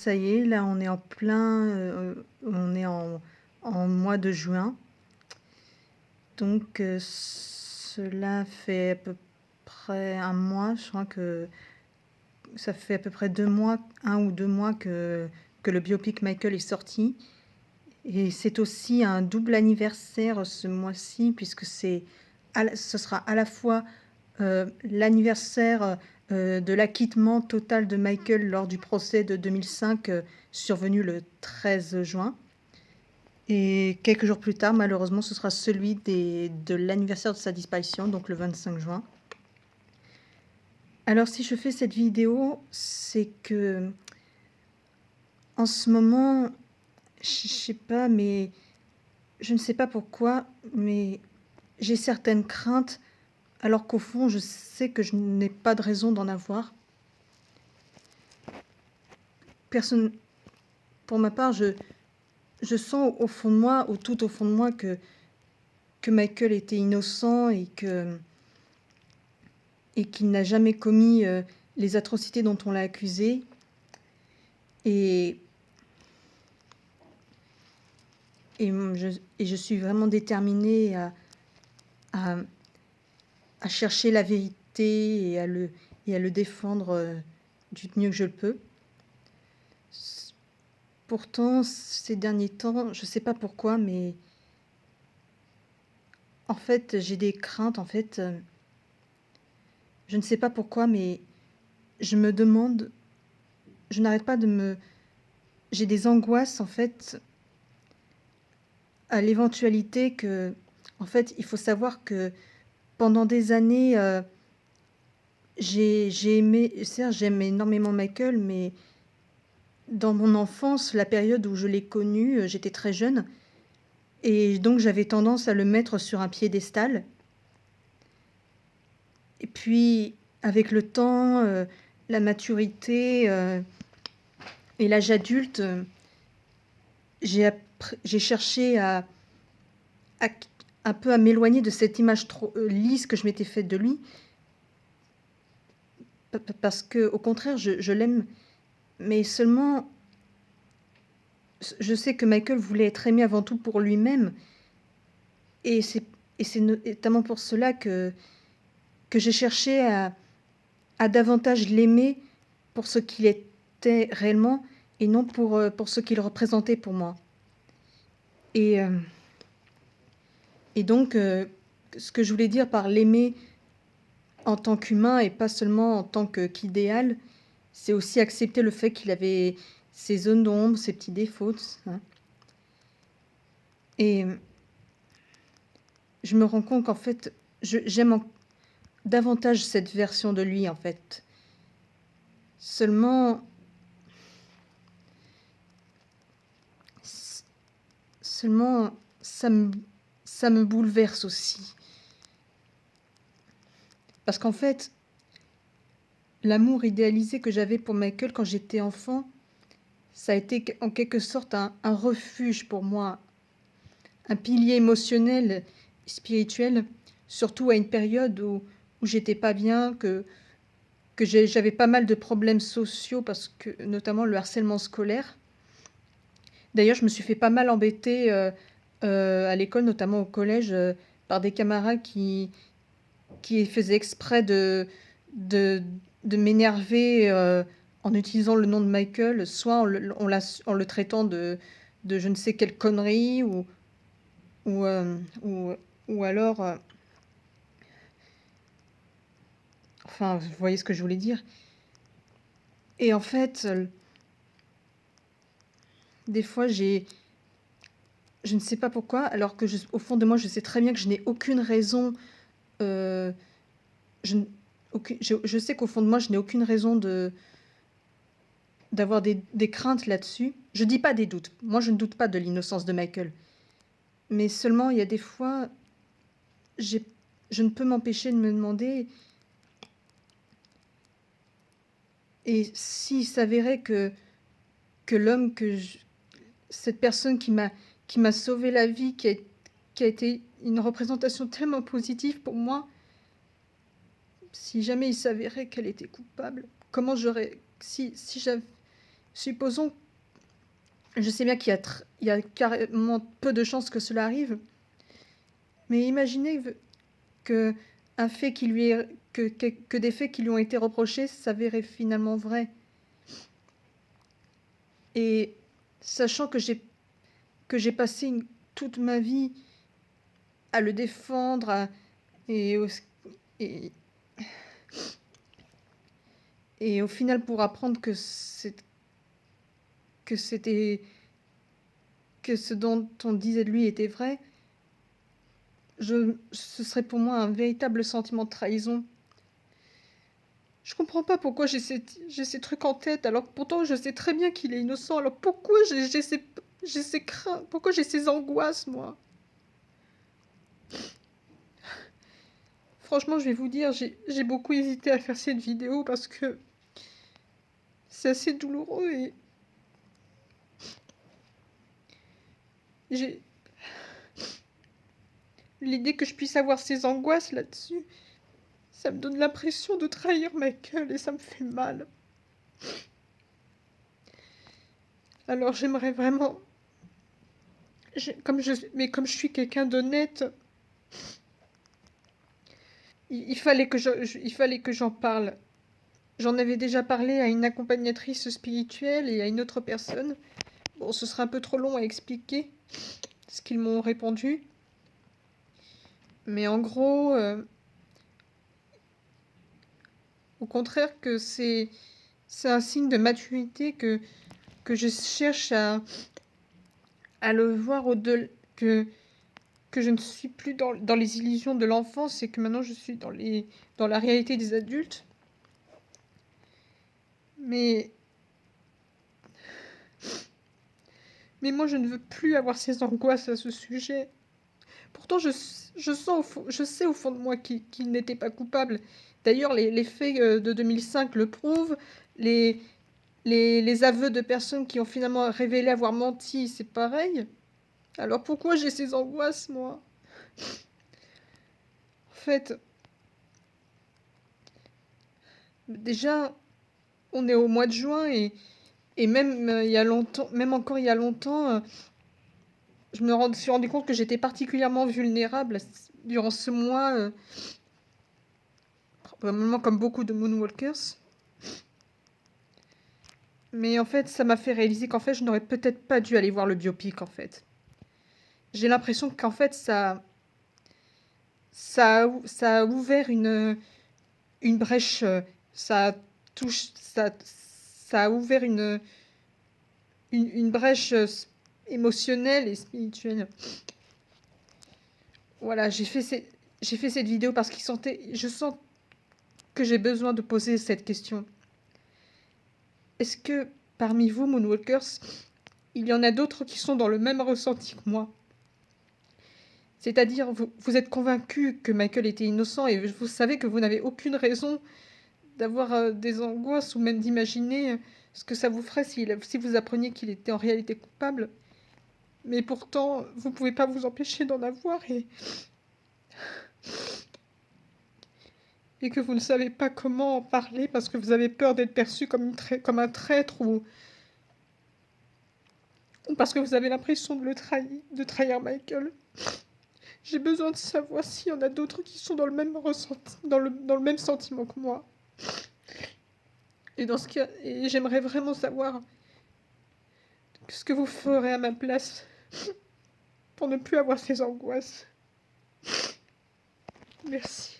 ça y est, là, on est en plein, on est en mois de juin. Donc, cela fait à peu près un mois, je crois que ça fait à peu près 2 mois, 1 ou 2 mois que le biopic Michael est sorti. Et c'est aussi un double anniversaire ce mois-ci, puisque ce sera à la fois l'anniversaire de l'acquittement total de Michael lors du procès de 2005 survenu le 13 juin. Et quelques jours plus tard, malheureusement, ce sera celui de l'anniversaire de sa disparition, donc le 25 juin. Alors si je fais cette vidéo, c'est que en ce moment, je sais pas, mais je ne sais pas pourquoi, mais j'ai certaines craintes, alors qu'au fond, je sais que je n'ai pas de raison d'en avoir. Pour ma part, je sens au fond de moi, tout au fond de moi, que Michael était innocent et qu'il n'a jamais commis les atrocités dont on l'a accusé. Et je suis vraiment déterminée à chercher la vérité et à le défendre du mieux que je le peux. Pourtant, ces derniers temps, je ne sais pas pourquoi, mais en fait, j'ai des craintes. En fait, je ne sais pas pourquoi, mais je me demande, je n'arrête pas j'ai des angoisses, en fait, à l'éventualité que, en fait, il faut savoir que pendant des années, j'ai aimé, certes, j'aime énormément Michael, mais dans mon enfance, la période où je l'ai connu, j'étais très jeune, et donc j'avais tendance à le mettre sur un piédestal. Et puis, avec le temps, la maturité et l'âge adulte, j'ai cherché à- un peu à m'éloigner de cette image trop lisse que je m'étais faite de lui, parce que, au contraire, je l'aime, mais seulement, je sais que Michael voulait être aimé avant tout pour lui-même, et c'est notamment pour cela que j'ai cherché à davantage l'aimer pour ce qu'il était réellement, et non pour ce qu'il représentait pour moi. Et donc, ce que je voulais dire par l'aimer en tant qu'humain et pas seulement en tant qu'idéal, c'est aussi accepter le fait qu'il avait ses zones d'ombre, ses petits défauts, hein. Et je me rends compte qu'en fait, j'aime davantage cette version de lui, en fait. Seulement, ça me bouleverse aussi. Parce qu'en fait, l'amour idéalisé que j'avais pour Michael quand j'étais enfant, ça a été en quelque sorte un refuge pour moi, un pilier émotionnel, spirituel, surtout à une période où j'étais pas bien, que j'avais pas mal de problèmes sociaux, parce que notamment le harcèlement scolaire. D'ailleurs, je me suis fait pas mal embêter à l'école, notamment au collège, par des camarades qui faisaient exprès de, de m'énerver en utilisant le nom de Michael, soit en le traitant de je ne sais quelle connerie, ou, euh, ou, ou alors... enfin, vous voyez ce que je voulais dire. Et en fait, des fois, je ne sais pas pourquoi, alors que au fond de moi, je sais très bien que je n'ai aucune raison... je, je sais qu'au fond de moi, je n'ai aucune raison d'avoir des craintes là-dessus. Je dis pas des doutes. Moi, je ne doute pas de l'innocence de Michael. Mais seulement, il y a des fois, je ne peux m'empêcher de me demander, et s'il s'avérait que l'homme, cette personne qui m'a sauvé la vie, qui a été une représentation tellement positive pour moi, si jamais il s'avérait qu'elle était coupable, comment j'aurais... supposons, je sais bien qu'il y a carrément peu de chances que cela arrive, mais imaginez que un fait qui lui est, que des faits qui lui ont été reprochés s'avéraient finalement vrais. Et sachant que j'ai passé toute ma vie à le défendre, et, et, et au final pour apprendre que c'était que ce dont on disait de lui était vrai, ce serait pour moi un véritable sentiment de trahison. Je comprends pas pourquoi j'ai ces trucs en tête, alors que pourtant je sais très bien qu'il est innocent. Alors pourquoi j'ai ces craintes, pourquoi j'ai ces angoisses, moi? Franchement, je vais vous dire, j'ai beaucoup hésité à faire cette vidéo parce que c'est assez douloureux et j'ai l'idée que je puisse avoir ces angoisses là-dessus. Ça me donne l'impression de trahir Michael et ça me fait mal. Alors j'aimerais vraiment... Mais comme je suis quelqu'un d'honnête, il fallait que j'en parle. J'en avais déjà parlé à une accompagnatrice spirituelle et à une autre personne. Bon, ce sera un peu trop long à expliquer ce qu'ils m'ont répondu. Mais en gros, au contraire que c'est un signe de maturité que je cherche à le voir au-delà, que je ne suis plus dans les illusions de l'enfance et que maintenant je suis dans la réalité des adultes. Mais moi, je ne veux plus avoir ces angoisses à ce sujet. Pourtant, je sais au fond de moi qu'il n'était pas coupable. D'ailleurs, les faits de 2005 le prouvent. Les aveux de personnes qui ont finalement révélé avoir menti, c'est pareil. Alors pourquoi j'ai ces angoisses, moi? En fait, déjà, on est au mois de juin et même il y a longtemps, même encore il y a longtemps, suis rendu compte que j'étais particulièrement vulnérable durant ce mois, probablement comme beaucoup de Moonwalkers. Mais en fait, ça m'a fait réaliser qu'en fait, je n'aurais peut-être pas dû aller voir le biopic, en fait. J'ai l'impression qu'en fait, ça a ouvert une brèche, ça a ouvert une brèche émotionnelle et spirituelle. Voilà, j'ai fait cette vidéo parce je sens que j'ai besoin de poser cette question. Est-ce que parmi vous, Moonwalkers, il y en a d'autres qui sont dans le même ressenti que moi? C'est-à-dire, vous êtes convaincus que Michael était innocent et vous savez que vous n'avez aucune raison d'avoir des angoisses ou même d'imaginer ce que ça vous ferait si vous appreniez qu'il était en réalité coupable. Mais pourtant, vous ne pouvez pas vous empêcher d'en avoir et que vous ne savez pas comment en parler parce que vous avez peur d'être perçu comme un traître ou parce que vous avez l'impression de trahir Michael. J'ai besoin de savoir s'il y en a d'autres qui sont dans le même ressenti, dans le même sentiment que moi. Et dans ce cas, j'aimerais vraiment savoir ce que vous ferez à ma place pour ne plus avoir ces angoisses. Merci.